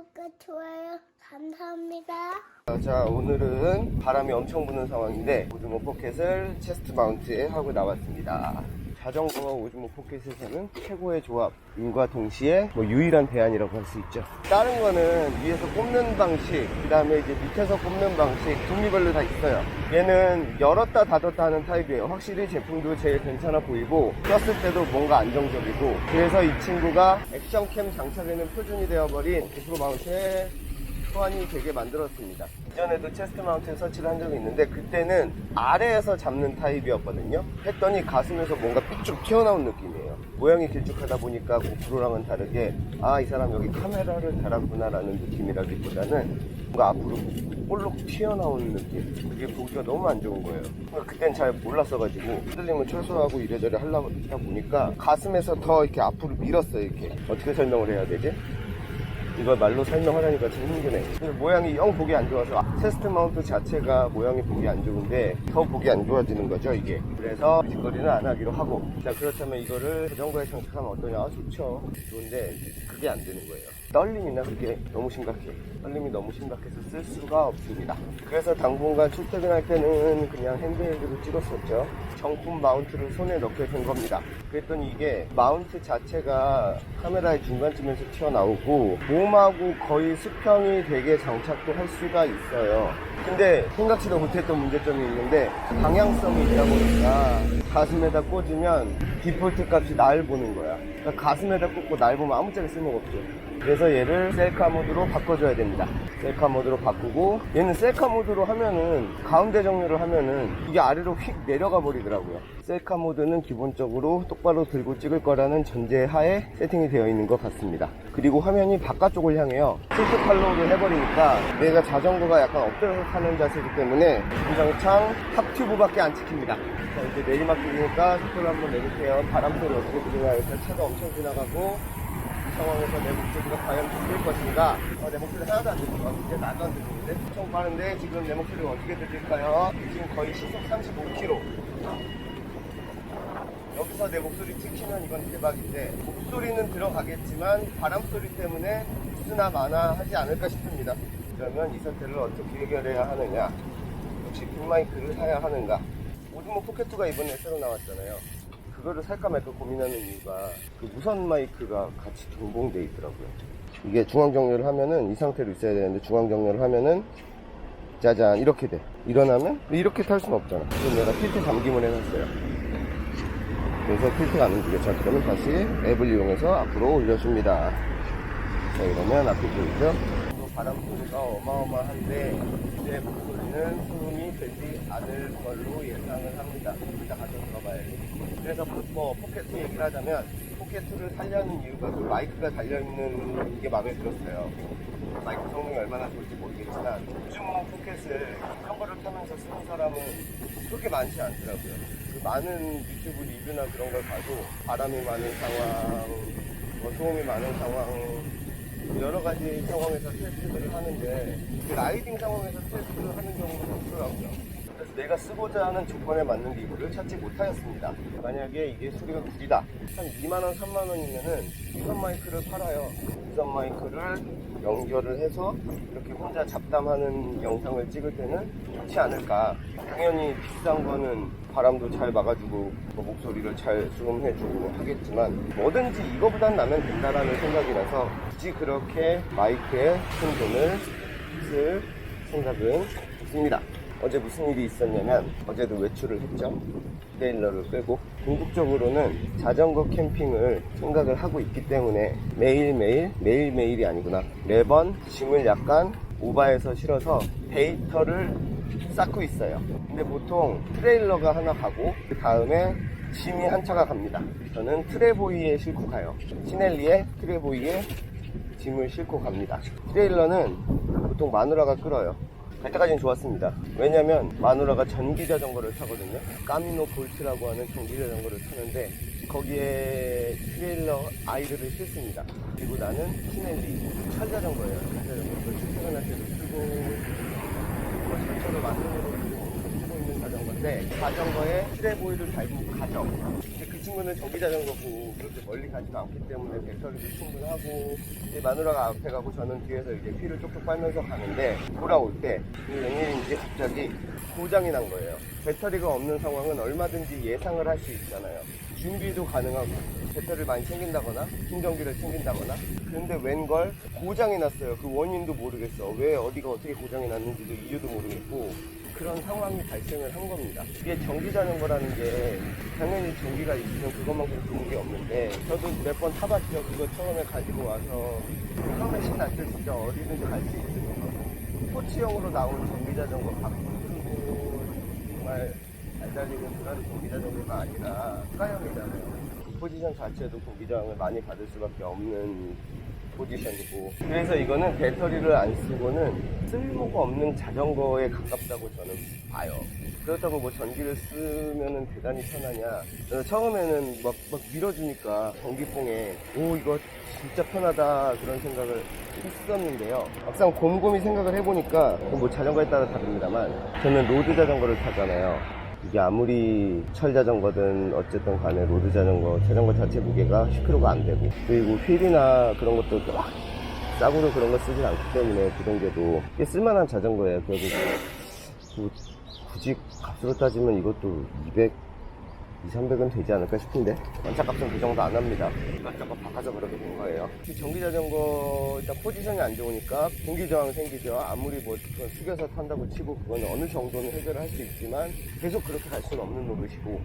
구독과 좋아요 감사합니다. 자, 오늘은 바람이 엄청 부는 상황인데 오즈모 포켓을 체스트 마운트에 하고 나왔습니다. 자전거와 오즈모 포켓에서는 최고의 조합임과 동시에 유일한 대안이라고 할 수 있죠. 다른 거는 위에서 꼽는 방식, 그 다음에 이제 밑에서 꼽는 방식, 종류별로 다 있어요. 얘는 열었다 닫았다 하는 타입이에요. 확실히 제품도 제일 괜찮아 보이고 꼈을 때도 뭔가 안정적이고, 그래서 이 친구가 액션캠 장착에는 표준이 되어버린 오즈모 마운트에 소환이 되게 만들었습니다. 이전에도 체스트 마운트에 설치를 한 적이 있는데 그때는 아래에서 잡는 타입이었거든요. 했더니 가슴에서 뭔가 삐쭉 튀어나온 느낌이에요. 모양이 길쭉하다 보니까 고프로랑은 다르게 이 사람 여기 카메라를 달았구나 라는 느낌이라기보다는 뭔가 앞으로 볼록 튀어나오는 느낌, 그게 보기가 너무 안 좋은 거예요. 그땐 잘 몰랐어가지고 흔들림을 최소화하고 이래저래 하려다 보니까 가슴에서 더 이렇게 앞으로 밀었어요. 이렇게 어떻게 설명을 해야 되지? 이걸 말로 설명하려니까 좀 힘드네. 모양이 영 보기 안 좋아서 체스트 마운트 자체가 모양이 보기 안 좋은데 더 보기 안 좋아지는 거죠, 이게. 그래서 뒷거리는 안 하기로 하고, 자, 그렇다면 이거를 자전거에 장착하면 어떠냐? 좋죠. 좋은데 그게 안 되는 거예요. 떨림이나 그게 너무 심각해. 떨림이 너무 심각해서 쓸 수가 없습니다. 그래서 당분간 출퇴근할 때는 그냥 핸드헬드로 찍었었죠. 정품 마운트를 손에 넣게 된 겁니다. 그랬더니 이게 마운트 자체가 카메라의 중간쯤에서 튀어나오고 몸하고 거의 수평이 되게 장착도 할 수가 있어요. 근데 생각지도 못했던 문제점이 있는데 방향성이 있다 보니까 가슴에다 꽂으면 디폴트 값이 날 보는 거야. 그러니까 가슴에다 꽂고 날 보면 아무짝에 쓸모가 없죠. 그래서 얘를 셀카 모드로 바꿔줘야 됩니다. 셀카 모드로 바꾸고, 얘는 셀카 모드로 하면은 가운데 정렬을 하면은 이게 아래로 휙 내려가 버리더라고요. 셀카 모드는 기본적으로 똑바로 들고 찍을 거라는 전제하에 세팅이 되어 있는 것 같습니다. 그리고 화면이 바깥쪽을 향해요. til트 팔로우를 해버리니까 내가 자전거가 약간 엎드려서 타는 자세이기 때문에 중장창 탑튜브밖에 안 찍힙니다. 자, 이제 내리막길이니까 속도를 한번 내볼게요. 바람 소리 어떻게 들리나. 일단 차가 엄청 지나가고 이 상황에서 내 목소리가 과연 들릴 것인가. 내 목소리 하나도 안 들리고 이제 나도 안 들리는데 엄청 빠른데 지금 내 목소리가 어떻게 들릴까요? 지금 거의 시속 35km. 여기서 내 목소리 찍히면 이건 대박인데, 목소리는 들어가겠지만 바람소리 때문에 쓰나 마나 하지 않을까 싶습니다. 그러면 이 사태를 어떻게 해결해야 하느냐, 혹시 빅마이크를 사야 하는가. 오즈모 포켓2가 이번에 새로 나왔잖아요. 그거를 살까 말까 고민하는 이유가 그 무선 마이크가 같이 동봉되어 있더라고요. 이게 중앙 정렬을 하면은 이 상태로 있어야 되는데, 중앙 정렬을 하면은 짜잔 이렇게 돼. 일어나면 이렇게 탈 수는 없잖아. 그래서 내가 필터 잠김을 해놨어요. 그래서 필터가 안 움직여. 자, 그러면 다시 앱을 이용해서 앞으로 올려줍니다. 자, 이러면 앞에 보이죠? 바람 소리가 어마어마한데 제 목소리는 소음이 되지 않을 걸로 예상을 합니다. 일단 가서 들어봐야지. 그래서 포켓2 얘기를 하자면, 포켓2를 살려는 이유가 그 마이크가 달려있는 게 마음에 들었어요. 마이크 성능이 얼마나 좋을지 모르겠지만 오즈모 포켓을 자전거를 타면서 쓰는 사람은 그렇게 많지 않더라고요. 그 많은 유튜브 리뷰나 그런 걸 봐도 바람이 많은 상황, 소음이 많은 상황, 여러 가지 상황에서 테스트를 하는데 그 라이딩 상황에서 테스트를 하는 경우가 없더라고요. 그래서 내가 쓰고자 하는 조건에 맞는 리뷰를 찾지 못하였습니다. 만약에 이게 소리가 구리다, 한 2만원, 3만원이면은 무선 마이크를 팔아요. 무선 마이크를 연결을 해서 이렇게 혼자 잡담하는 영상을 찍을 때는 좋지 않을까. 당연히 비싼 거는 바람도 잘 막아주고 목소리를 잘 수음해주고 하겠지만 뭐든지 이거보단 나면 된다라는 생각이라서 굳이 그렇게 마이크에 큰 돈을 쓸 생각은 없습니다. 어제 무슨 일이 있었냐면, 어제도 외출을 했죠. 트레일러를 끌고. 궁극적으로는 자전거 캠핑을 생각을 하고 있기 때문에 매일매일이 아니구나, 매번 짐을 약간 오바해서 실어서 데이터를 쌓고 있어요. 근데 보통 트레일러가 하나 가고 그 다음에 짐이 한 차가 갑니다. 저는 트레보이에 싣고 가요. 시넬리에 트레보이에 짐을 싣고 갑니다. 트레일러는 보통 마누라가 끌어요. 갈 때까지는 좋았습니다. 왜냐면 마누라가 전기 자전거를 타거든요. 까미노 볼트라고 하는 전기 자전거를 타는데 거기에 트레일러 아이들을 싣습니다. 그리고 나는 시넬리 철자전거예요. 철자전거 출퇴근할 때도 쓰고 전철을 만들어서 쓰고 있는 자전거 있는데 자전거에 트레보이를 달고 가죠. 근데 그 친구는 전기 자전거고 그렇게 멀리 가지도 않기 때문에 배터리도 충분하고 이제 마누라가 앞에 가고 저는 뒤에서 이제 휠을 쪽쪽 빨면서 가는데 돌아올 때 웬일인지 갑자기 고장이 난 거예요. 배터리가 없는 상황은 얼마든지 예상을 할 수 있잖아요. 준비도 가능하고 배터리를 많이 챙긴다거나 충전기를 챙긴다거나. 그런데 웬걸 고장이 났어요. 그 원인도 모르겠어. 왜 어디가 어떻게 고장이 났는지도 이유도 모르겠고 그런 상황이 발생을 한 겁니다. 이게 전기 자전거라는 게 당연히 전기가 있으면 그것만큼 좋은 게 없는데 저도 몇 번 타봤죠. 그거 처음에 가지고 와서 처음에 신났죠. 진짜 어디든지 갈 수 있는 거. 토치형으로 나온 전기 자전거 바꾸고 정말 잘 달리는 그런 전기 자전거가 아니라 스카형이잖아요. 포지션 자체도 공기저항을 많이 받을 수밖에 없는 포지션이고 그래서 이거는 배터리를 안 쓰고는 쓸모가 없는 자전거에 가깝다고 저는 봐요. 그렇다고 뭐 전기를 쓰면은 대단히 편하냐. 처음에는 막 밀어주니까 전기봉에 오 이거 진짜 편하다 그런 생각을 했었는데요. 막상 곰곰이 생각을 해보니까 뭐 자전거에 따라 다릅니다만 저는 로드 자전거를 타잖아요. 이게 아무리 철 자전거든 어쨌든 간에 로드 자전거 자체 무게가 10kg가 안 되고 그리고 휠이나 그런 것도 막 싸구려 그런 거 쓰진 않기 때문에 구동계도 꽤 쓸만한 자전거예요. 결국 뭐 굳이 값으로 따지면 이것도 200-300은 되지 않을까 싶은데 원차값은 그 정도 안 합니다. 이것저것 바꿔서 그렇게 된 거예요. 전기 자전거 일단 포지션이 안 좋으니까 공기저항 생기죠. 아무리 뭐 숙여서 탄다고 치고 그건 어느 정도는 해결할 수 있지만 계속 그렇게 갈 수는 없는 노릇이고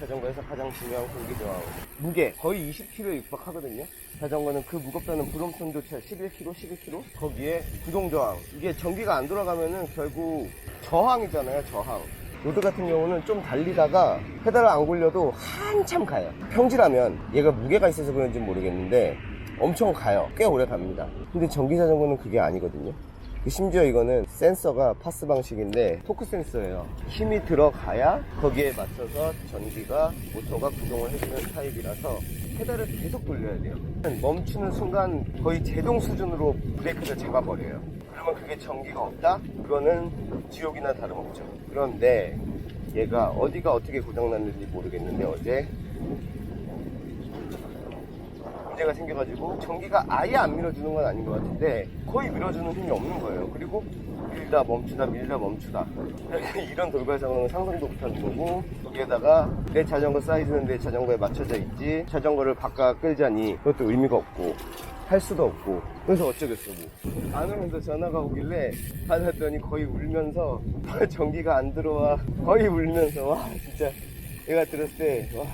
자전거에서 가장 중요한 공기저항 무게 거의 20kg에 육박하거든요. 자전거는 그 무겁다는 브롬톤조차 11kg, 12kg 거기에 구동저항 이게 전기가 안 돌아가면은 결국 저항이잖아요. 저항 로드 같은 경우는 좀 달리다가 페달을 안 굴려도 한참 가요. 평지라면 얘가 무게가 있어서 그런지 모르겠는데 엄청 가요. 꽤 오래 갑니다. 근데 전기 자전거는 그게 아니거든요. 심지어 이거는 센서가 파스 방식인데 토크 센서예요. 힘이 들어가야 거기에 맞춰서 전기가 모터가 구동을 해주는 타입이라서 페달을 계속 돌려야 돼요. 멈추는 순간 거의 제동 수준으로 브레이크를 잡아버려요. 그러면 그게 전기가 없다? 그거는 지옥이나 다름없죠. 그런데 얘가 어디가 어떻게 고장났는지 모르겠는데 어제 문제가 생겨가지고 전기가 아예 안 밀어주는 건 아닌 것 같은데 거의 밀어주는 힘이 없는 거예요. 그리고 밀다 멈추다 밀다 멈추다 이런 돌발 상황은 상상도 못하는 거고 거기에다가 내 자전거 사이즈는 내 자전거에 맞춰져 있지 자전거를 바꿔 끌자니 그것도 의미가 없고 할 수도 없고 그래서 어쩌겠어 뭐. 안 오면서 전화가 오길래 받았더니 거의 울면서 전기가 안 들어와 거의 울면서 와 진짜 얘가 들었을 때 와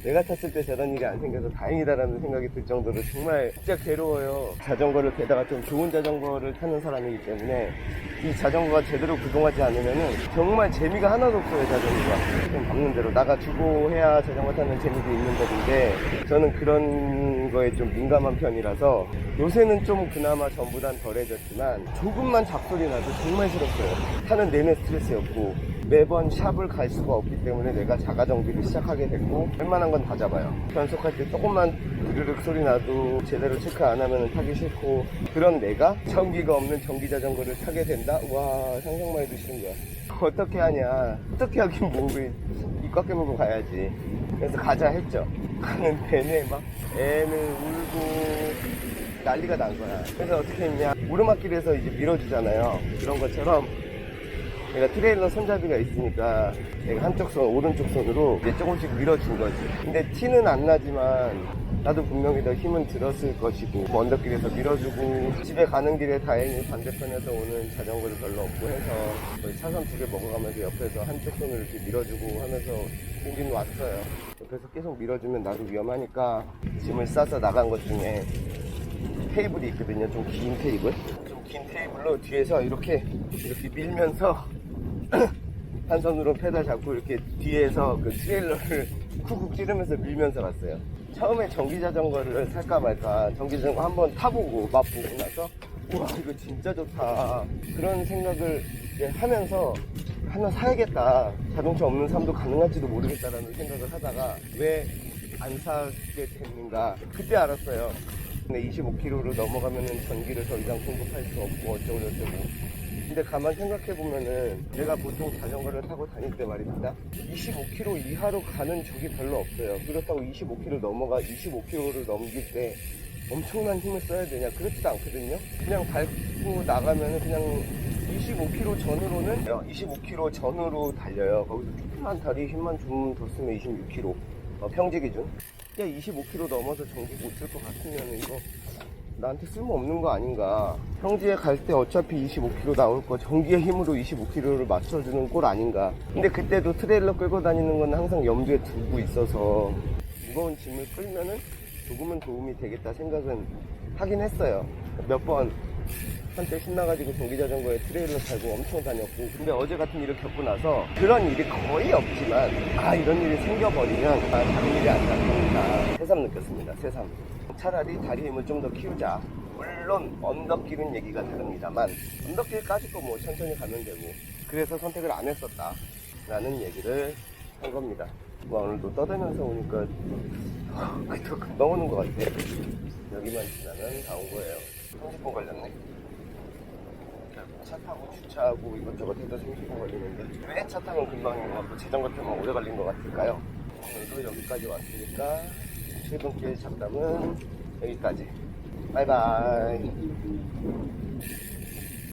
내가 탔을 때 저런 일이 안 생겨서 다행이다라는 생각이 들 정도로 정말 진짜 괴로워요. 자전거를 게다가 좀 좋은 자전거를 타는 사람이기 때문에 이 자전거가 제대로 구동하지 않으면은 정말 재미가 하나도 없어요. 자전거가 좀 밟는 대로 나가주고 해야 자전거 타는 재미도 있는 법인데 저는 그런 거에 좀 민감한 편이라서 요새는 좀 그나마 전보단 덜해졌지만 조금만 잡소리 나도 정말 싫었어요. 타는 내내 스트레스였고 매번 샵을 갈 수가 없기 때문에 내가 자가 정비를 시작하게 됐고 웬만한 건 다 잡아요. 변속할 때 조금만 드르륵 소리 나도 제대로 체크 안 하면 타기 싫고 그런 내가 전기가 없는 전기 자전거를 타게 된다? 와 상상만 해도 싫은 거야. 어떻게 하냐 어떻게 하긴 뭐입 꽉 깨물고 가야지. 그래서 가자 했죠. 가는 내내 막 애는 울고 난리가 난 거야. 그래서 어떻게 했냐 오르막길에서 이제 밀어주잖아요. 그런 것처럼 내가 트레일러 손잡이가 있으니까 내가 한쪽 손, 오른쪽 손으로 이제 조금씩 밀어준 거지. 근데 티는 안 나지만 나도 분명히 더 힘은 들었을 것이고 언덕길에서 밀어주고 집에 가는 길에 다행히 반대편에서 오는 자전거를 별로 없고 해서 거의 차선 2개 먹어가면서 옆에서 한쪽 손을 이렇게 밀어주고 하면서 오긴 왔어요. 옆에서 계속 밀어주면 나도 위험하니까 짐을 싸서 나간 것 중에 테이블이 있거든요. 좀 긴 테이블. 좀 긴 테이블로 뒤에서 이렇게 밀면서 한 손으로 페달 잡고 이렇게 뒤에서 그 트레일러를 쿡쿡 찌르면서 밀면서 갔어요. 처음에 전기 자전거를 살까 말까 전기 자전거 한번 타보고 맛보고 나서 우와 이거 진짜 좋다 그런 생각을 이제 하면서 하나 사야겠다. 자동차 없는 삶도 가능할지도 모르겠다라는 생각을 하다가 왜 안 사게 됐는가 그때 알았어요. 근데 25km로 넘어가면은 전기를 더 이상 공급할 수 없고 어쩌고저쩌고 근데 가만 생각해보면은 제가 보통 자전거를 타고 다닐 때 말입니다. 25km 이하로 가는 적이 별로 없어요. 그렇다고 25km를 넘길 때 엄청난 힘을 써야 되냐? 그렇지도 않거든요. 그냥 밟고 나가면은 그냥 25km 전으로는 25km 전으로 달려요. 거기서 조금만 다리 힘만 좀 더 쓰면 26km 평지 기준. 그냥 25km 넘어서 전기 못 쓸 것 같으면 이거 나한테 쓸모없는 거 아닌가. 평지에 갈 때 어차피 25km 나올 거 전기의 힘으로 25km를 맞춰주는 꼴 아닌가. 근데 그때도 트레일러 끌고 다니는 건 항상 염두에 두고 있어서 무거운 짐을 끌면은 조금은 도움이 되겠다 생각은 하긴 했어요. 몇 번 한때 신나가지고 전기자전거에 트레일러 달고 엄청 다녔고. 근데 어제 같은 일을 겪고 나서 그런 일이 거의 없지만 이런 일이 생겨버리면 다른 일이 아니라 새삼 느꼈습니다. 새삼. 차라리 다리 힘을 좀 더 키우자. 물론 언덕길은 얘기가 다릅니다만 언덕길까지 또 뭐 천천히 가면 되고, 그래서 선택을 안 했었다 라는 얘기를 한 겁니다. 오늘도 떠들면서 오니까 또 금방 오는 것 같아. 여기만 지나면 다 온 거예요. 30분 걸렸네. 차 타고 주차하고 이것저것 해도 30분 걸리는데 왜 차 타면 금방인 것 같고 자전거 타면 오래 걸린 것 같을까요? 오늘도 여기까지 왔으니까 출근길 잡담은 여기까지. 바이바이.